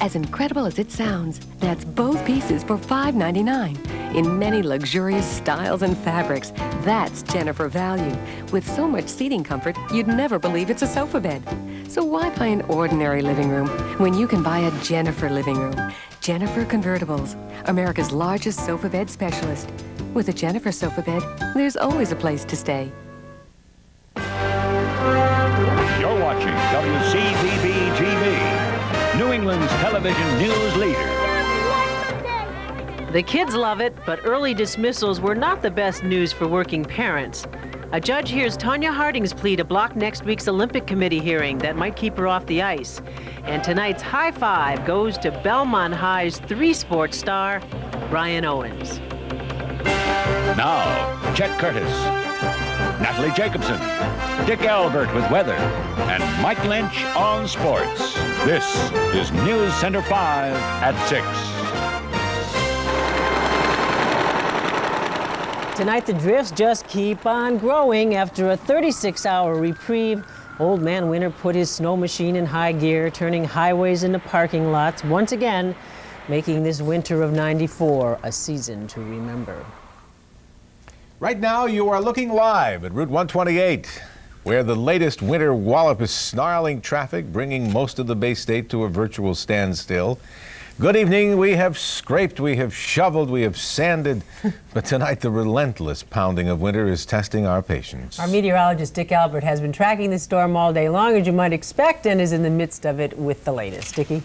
As incredible as it sounds, that's both pieces for $5.99. In many luxurious styles and fabrics, that's Jennifer value. With so much seating comfort, you'd never believe it's a sofa bed. So why buy an ordinary living room when you can buy a Jennifer living room? Jennifer Convertibles, America's largest sofa bed specialist. With a Jennifer sofa bed, there's always a place to stay. You're watching WCVB TV, New England's television news leader. The kids love it, but early dismissals were not the best news for working parents. A judge hears Tonya Harding's plea to block next week's Olympic Committee hearing that might keep her off the ice. And tonight's high five goes to Belmont High's three-sport star, Brian Owens. Now, Chet Curtis, Natalie Jacobson, Dick Albert with weather, and Mike Lynch on sports. This is News Center 5 at 6. Tonight, the drifts just keep on growing. After a 36-hour reprieve, Old Man Winter put his snow machine in high gear, turning highways into parking lots, once again, making this winter of '94 a season to remember. Right now, you are looking live at Route 128, where the latest winter wallop is snarling traffic, bringing most of the Bay State to a virtual standstill. Good evening. We have scraped, we have shoveled, we have sanded, but tonight the relentless pounding of winter is testing our patience. Our meteorologist Dick Albert has been tracking the storm all day long, as you might expect, and is in the midst of it with the latest. Dickie?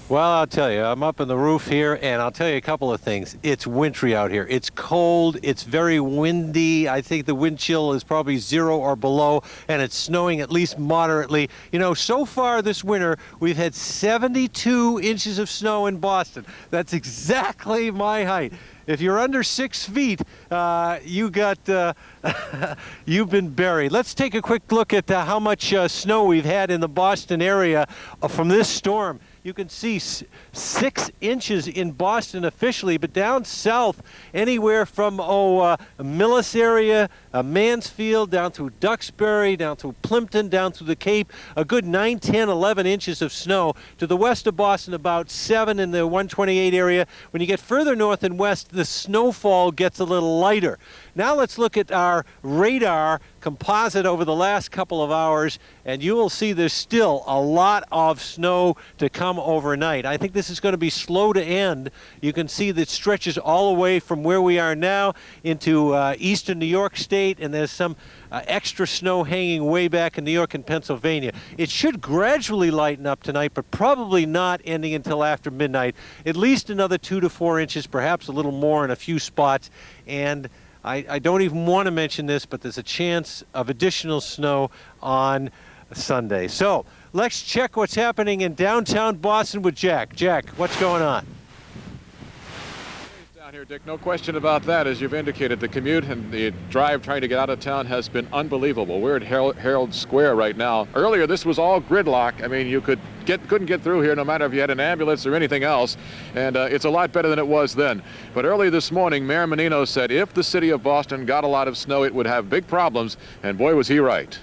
Well, I'll tell you, I'm up on the roof here, and I'll tell you a couple of things. It's wintry out here. It's cold. It's very windy. I think the wind chill is probably 0 or below, and it's snowing at least moderately. You know, so far this winter, we've had 72 inches of snow in Boston. That's exactly my height. If you're under 6 feet, you've been buried. Let's take a quick look at how much snow we've had in the Boston area from this storm. You can see 6 inches in Boston officially, but down south, anywhere from Millis area, Mansfield, down through Duxbury, down through Plimpton, down through the Cape, a good 9, 10, 11 inches of snow. To the west of Boston, about 7 in the 128 area. When you get further north and west, the snowfall gets a little lighter. Now let's look at our radar composite over the last couple of hours, and you will see there's still a lot of snow to come overnight. I think this is going to be slow to end. You can see that it stretches all the way from where we are now into eastern New York State, and there's some extra snow hanging way back in New York and Pennsylvania. It should gradually lighten up tonight, but probably not ending until after midnight. At least another 2 to 4 inches, perhaps a little more in a few spots. And I don't even want to mention this, but there's a chance of additional snow on Sunday. So let's check what's happening in downtown Boston with Jack. Jack, what's going on? Down here, Dick, no question about that. As you've indicated, the commute and the drive trying to get out of town has been unbelievable. We're at Herald Square right now. Earlier, this was all gridlock. I mean, you couldn't get through here no matter if you had an ambulance or anything else, and it's a lot better than it was then. But early this morning, Mayor Menino said if the city of Boston got a lot of snow, it would have big problems, and boy, was he right.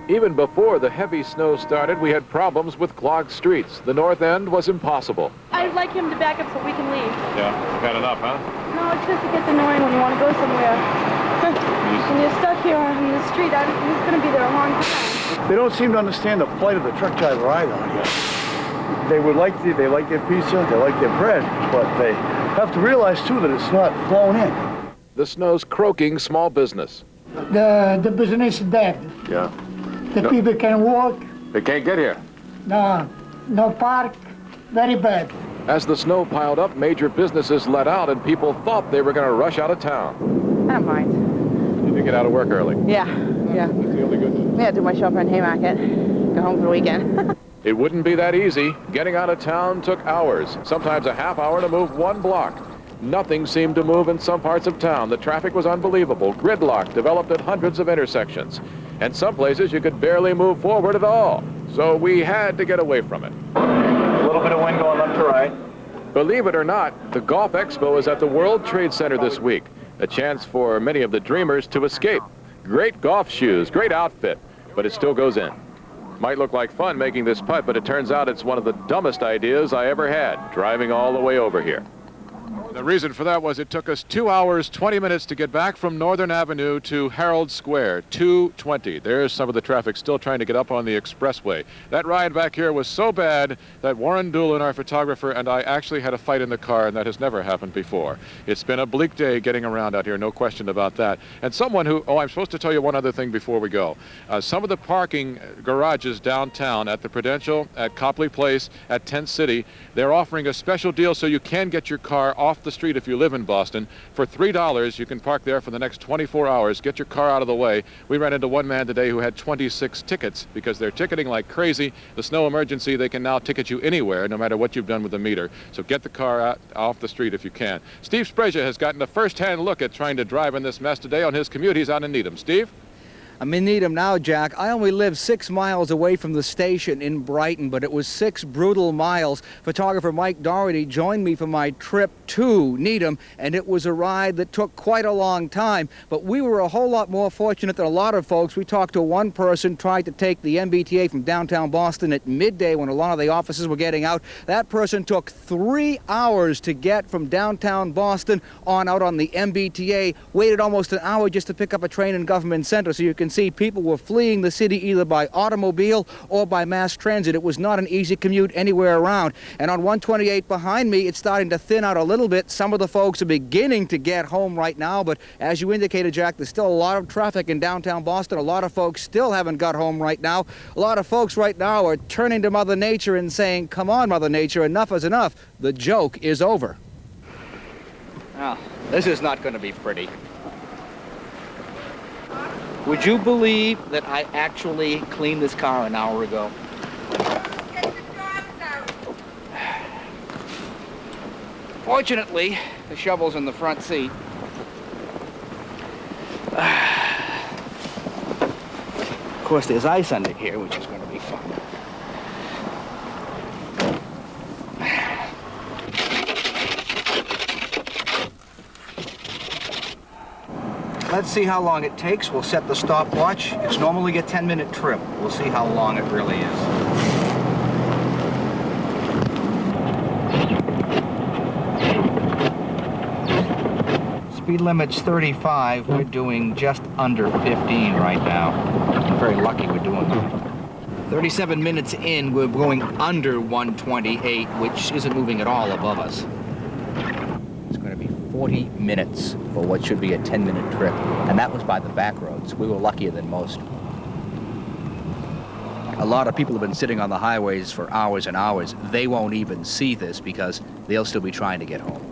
Even before the heavy snow started, we had problems with clogged streets. The north end was impossible. I'd like him to back up so we can leave. Yeah, had enough, huh? No, it's just it gets annoying when you want to go somewhere. When you're stuck here on the street, he's going to be there a long time. They don't seem to understand the plight of the truck driver either. They like their pizza, they like their bread, but they have to realize too that it's not flown in. The snow's croaking small business. The business is dead. Yeah. The people can walk. They can't get here. No park. Very bad. As the snow piled up, major businesses let out, and people thought they were going to rush out of town. I don't mind. You did get out of work early. Yeah. That's the only good news. Yeah, do my shopping in Haymarket. Go home for the weekend. It wouldn't be that easy. Getting out of town took hours, sometimes a half hour to move 1 block. Nothing seemed to move in some parts of town. The traffic was unbelievable. Gridlock developed at hundreds of intersections. And some places you could barely move forward at all. So we had to get away from it. A little bit of wind going left to right. Believe it or not, the Golf Expo is at the World Trade Center this week. A chance for many of the dreamers to escape. Great golf shoes, great outfit, but it still goes in. Might look like fun making this putt, but it turns out it's one of the dumbest ideas I ever had, driving all the way over here. The reason for that was it took us 2 hours, 20 minutes to get back from Northern Avenue to Herald Square, 2:20. There's some of the traffic still trying to get up on the expressway. That ride back here was so bad that Warren Doolin, our photographer, and I actually had a fight in the car, and that has never happened before. It's been a bleak day getting around out here, no question about that. And someone who, I'm supposed to tell you one other thing before we go. Some of the parking garages downtown at the Prudential, at Copley Place, at Tent City, they're offering a special deal so you can get your car off the street if you live in Boston. For $3, you can park there for the next 24 hours, get your car out of the way. We ran into one man today who had 26 tickets because they're ticketing like crazy. The snow emergency, they can now ticket you anywhere, no matter what you've done with the meter. So get the car out off the street if you can. Steve Sprague has gotten a first-hand look at trying to drive in this mess today on his commute. He's out in Needham. Steve? I'm in Needham now, Jack. I only live 6 miles away from the station in Brighton, but it was 6 brutal miles. Photographer Mike Doherty joined me for my trip to Needham, and it was a ride that took quite a long time. But we were a whole lot more fortunate than a lot of folks. We talked to one person, tried to take the MBTA from downtown Boston at midday when a lot of the officers were getting out. That person took 3 hours to get from downtown Boston on out on the MBTA, waited almost an hour just to pick up a train in Government Center. So you can see people were fleeing the city either by automobile or by mass transit. It was not an easy commute anywhere around. And on 128 behind me, it's starting to thin out a little bit. Some of the folks are beginning to get home right now, but as you indicated, Jack, there's still a lot of traffic in downtown Boston. A lot of folks still haven't got home right now. A lot of folks right now are turning to Mother Nature and saying, come on, Mother Nature, enough is enough. The joke is over. Now, this is not going to be pretty. Would you believe that I actually cleaned this car an hour ago? Fortunately, the shovel's in the front seat. Of course, there's ice under here, which is going to be fun. Let's see how long it takes. We'll set the stopwatch. It's normally a 10-minute trip. We'll see how long it really is. Speed limit's 35. We're doing just under 15 right now. I'm very lucky we're doing that. 37 minutes in, we're going under 128, which isn't moving at all above us. 40 minutes for what should be a 10-minute trip, and that was by the back roads. We were luckier than most. A lot of people have been sitting on the highways for hours and hours. They won't even see this because they'll still be trying to get home.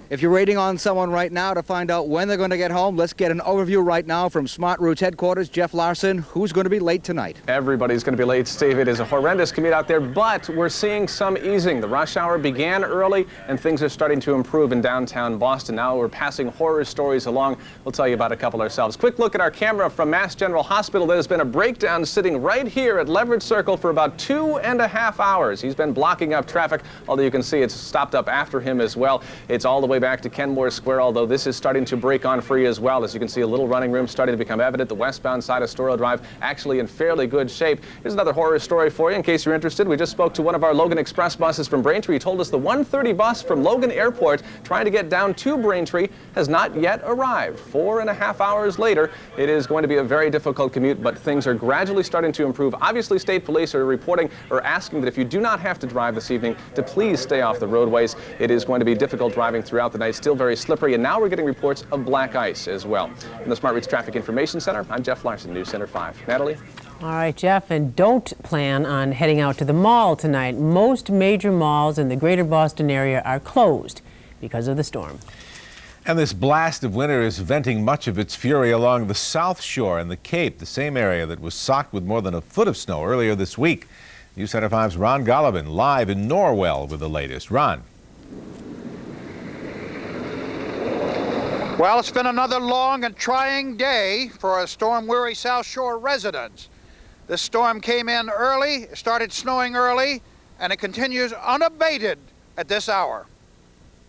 If you're waiting on someone right now to find out when they're going to get home, let's get an overview right now from Smart Routes headquarters. Jeff Larson, who's going to be late tonight? Everybody's going to be late, Steve. It is a horrendous commute out there, but we're seeing some easing. The rush hour began early, and things are starting to improve in downtown Boston. Now we're passing horror stories along. We'll tell you about a couple ourselves. Quick look at our camera from Mass General Hospital. There's been a breakdown sitting right here at Leverett Circle for about 2.5 hours. He's been blocking up traffic, although you can see it's stopped up after him as well. It's all the way back to Kenmore Square, although this is starting to break on free as well. As you can see, a little running room starting to become evident. The westbound side of Storrow Drive actually in fairly good shape. Here's another horror story for you in case you're interested. We just spoke to one of our Logan Express buses from Braintree. He told us the 1:30 bus from Logan Airport trying to get down to Braintree has not yet arrived. 4.5 hours later, it is going to be a very difficult commute, but things are gradually starting to improve. Obviously, state police are reporting or asking that if you do not have to drive this evening, to please stay off the roadways. It is going to be difficult driving throughout the night. Still very slippery, and now we're getting reports of black ice as well. In the Smart Routes Traffic Information Center, I'm Jeff Larson, News Center 5. Natalie? All right, Jeff, and don't plan on heading out to the mall tonight. Most major malls in the greater Boston area are closed because of the storm. And this blast of winter is venting much of its fury along the South Shore and the Cape, the same area that was socked with more than a foot of snow earlier this week. News Center 5's Ron Golovin live in Norwell with the latest. Ron. Well, it's been another long and trying day for a storm-weary South Shore residents. This storm came in early, it started snowing early, and it continues unabated at this hour.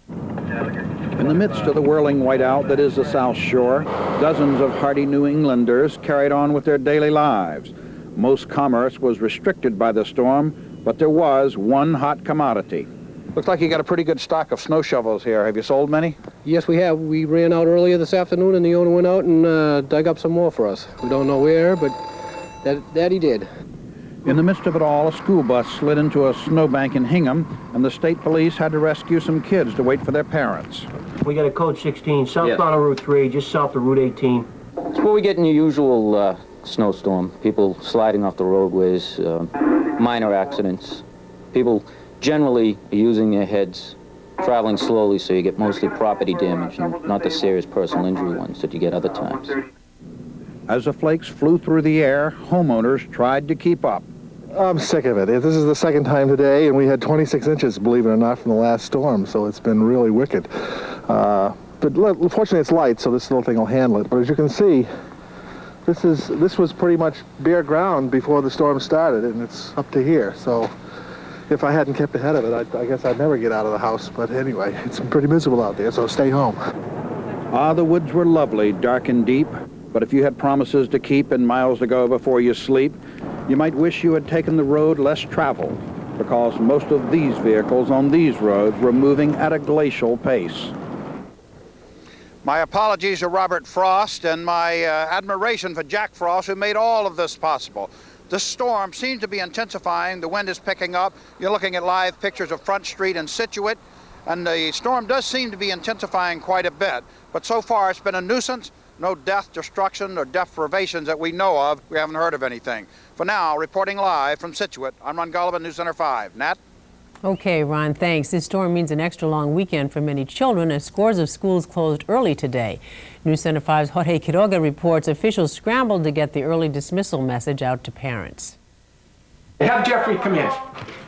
In the midst of the whirling whiteout that is the South Shore, dozens of hardy New Englanders carried on with their daily lives. Most commerce was restricted by the storm, but there was one hot commodity. Looks like you got a pretty good stock of snow shovels here. Have you sold many? Yes, we have. We ran out earlier this afternoon, and the owner went out and dug up some more for us. We don't know where, but that he did. In the midst of it all, a school bus slid into a snowbank in Hingham, and the state police had to rescue some kids to wait for their parents. We got a code 16 southbound of Route 3, just south of Route 18. It's where we get in your usual snowstorm. People sliding off the roadways, minor accidents. People generally using their heads, traveling slowly, so you get mostly property damage and not the serious personal injury ones that you get other times. As the flakes flew through the air, homeowners tried to keep up. I'm sick of it. This is the second time today, and we had 26 inches, believe it or not, from the last storm, so it's been really wicked. But fortunately it's light, so this little thing will handle it. But as you can see, this was pretty much bare ground before the storm started, and it's up to here. So if I hadn't kept ahead of it, I guess I'd never get out of the house. But anyway, it's pretty miserable out there, so stay home. The woods were lovely, dark and deep. But if you had promises to keep and miles to go before you sleep, you might wish you had taken the road less traveled, because most of these vehicles on these roads were moving at a glacial pace. My apologies to Robert Frost and my admiration for Jack Frost, who made all of this possible. The storm seems to be intensifying. The wind is picking up. You're looking at live pictures of Front Street in Scituate, and the storm does seem to be intensifying quite a bit. But so far it's been a nuisance. No death, destruction, or deprivations that we know of. We haven't heard of anything. For now, reporting live from Scituate, I'm Ron Gullivan, News Center 5. Nat? Okay, Ron, thanks. This storm means an extra long weekend for many children as scores of schools closed early today. News Center 5's Jorge Quiroga reports officials scrambled to get the early dismissal message out to parents. Have Jeffrey come in.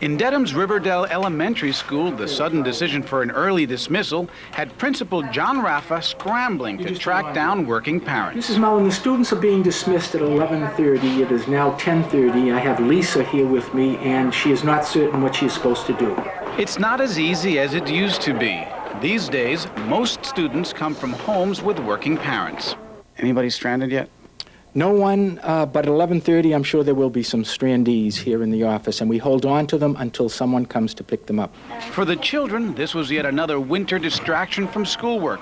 In Dedham's Riverdale Elementary School, the sudden decision for an early dismissal had Principal John Raffa scrambling to track down working parents. Mrs. Mullen, the students are being dismissed at 11:30. It is now 10:30. I have Lisa here with me, and she is not certain what she is supposed to do. It's not as easy as it used to be. These days, most students come from homes with working parents. Anybody stranded yet? No one, but at 11:30, I'm sure there will be some strandees here in the office, and we hold on to them until someone comes to pick them up. For the children, this was yet another winter distraction from schoolwork,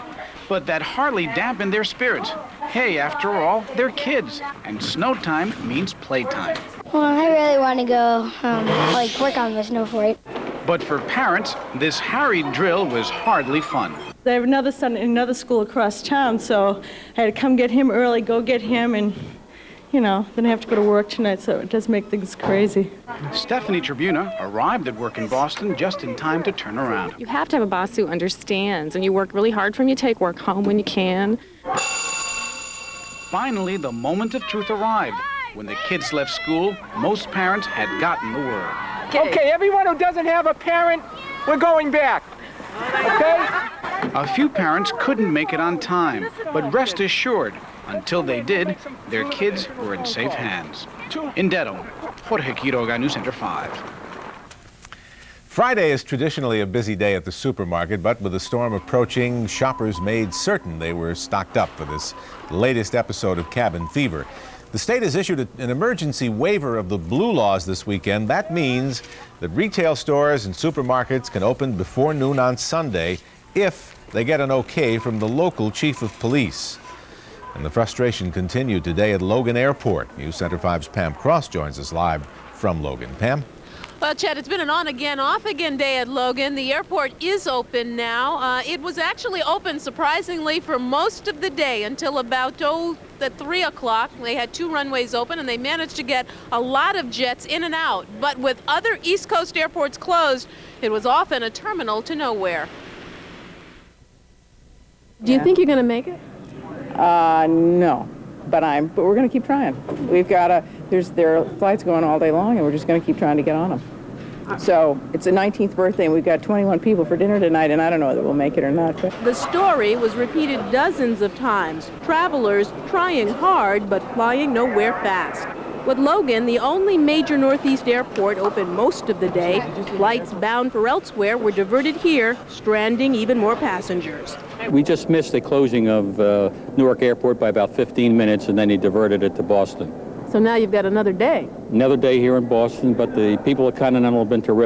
but that hardly dampened their spirits. Hey, after all, they're kids, and snow time means playtime. Well, I really want to go, work on the snow fort. But for parents, this harried drill was hardly fun. I have another son in another school across town, so I had to come get him early, go get him, and, then I have to go to work tonight, so it does make things crazy. Stephanie Tribuna arrived at work in Boston just in time to turn around. You have to have a boss who understands, and you work really hard from you take work home when you can. Finally, the moment of truth arrived. When the kids left school, most parents had gotten the word. Okay, everyone who doesn't have a parent, we're going back. Okay? A few parents couldn't make it on time, but rest assured, until they did, their kids were in safe hands. In Dedham, Jorge Quiroga, News Center 5. Friday is traditionally a busy day at the supermarket, but with the storm approaching, shoppers made certain they were stocked up for this latest episode of cabin fever. The state has issued an emergency waiver of the blue laws this weekend. That means that retail stores and supermarkets can open before noon on Sunday if they get an okay from the local chief of police. And the frustration continued today at Logan Airport. News Center 5's Pam Cross joins us live from Logan. Pam? Well, Chet, it's been an on-again, off-again day at Logan. The airport is open now. It was actually open, surprisingly, for most of the day until about, at 3 o'clock. They had 2 runways open, and they managed to get a lot of jets in and out. But with other East Coast airports closed, it was often a terminal to nowhere. Do you think you're going to make it? No, but we're going to keep trying. We've got there are flights going all day long, and we're just going to keep trying to get on them. So it's the 19th birthday, and we've got 21 people for dinner tonight, and I don't know whether we'll make it or not. But the story was repeated dozens of times. Travelers trying hard, but flying nowhere fast. With Logan, the only major Northeast airport open most of the day, flights bound for elsewhere were diverted here, stranding even more passengers. We just missed the closing of Newark Airport by about 15 minutes, and then he diverted it to Boston. So now you've got another day. Another day here in Boston, but the people at Continental have been terrific.